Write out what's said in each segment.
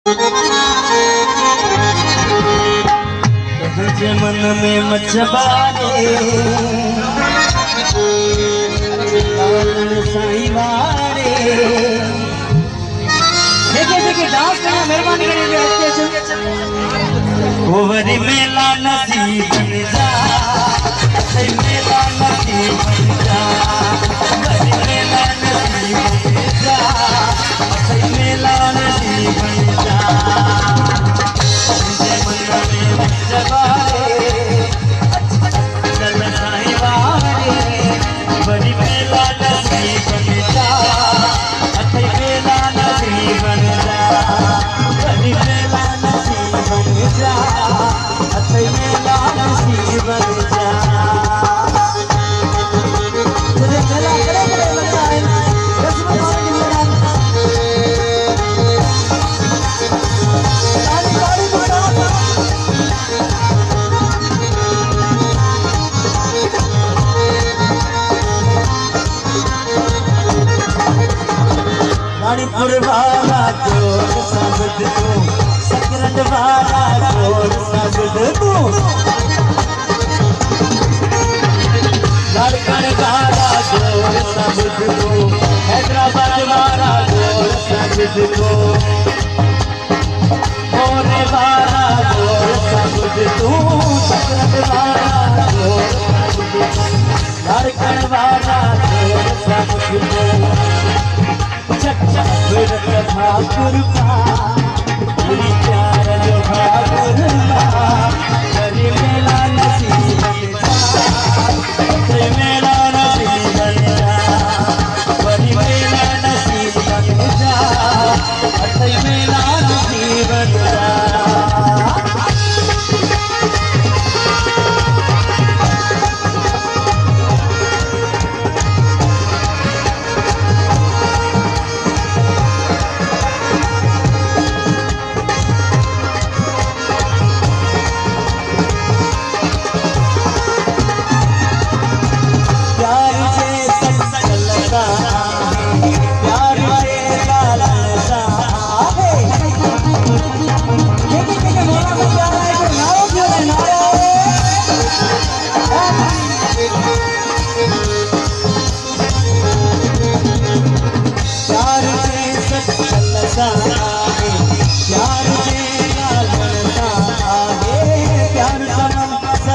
तुझे मन में मचबारे साईं वारे देखिए डांस करना मेहरबानी करिए। वरी मेला नसीब बन जा, मेला नसीब बन जा, वरी मेला नसीब बन जा, मेला नसीब बन जा। तुझे मन में मचबारे चल साईं वारे, वरी मेला नसीब बन जा, मेला नसीब बन जा, वरी मेला नसीब बन जा, मेला नसीब बन जा। तुझे मेला करे करे लगता है रस्म मांग लगा ताली ताली बजा मणिपुर वाला जोर शब्द तू, सकरंद वाला जोर शब्द तू, झारखंड वाला जोर शब्द तू, हैदराबाद वाला जोर शब्द तू, मोरे वाला जोर शब्द तू, सकरंद वाला जोर शब्द तू, झारखंड वाला जोर शब्द तू। ठाकुर पूरी प्यार जो ठाकुर करी मेला नसीब बन जा, मेला नसीब बन जा, करी मेला नसीब बन जा, मेला नसीब बन जा।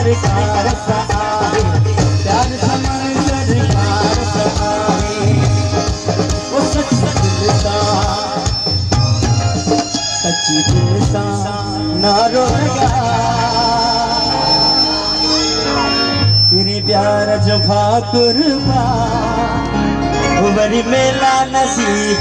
सरकार सहारे, प्यार समन सरकार सहारे, वो सच्ची दिल सा ना रोएगा, तेरे प्यार जो भाकुर वरी मेला नसीब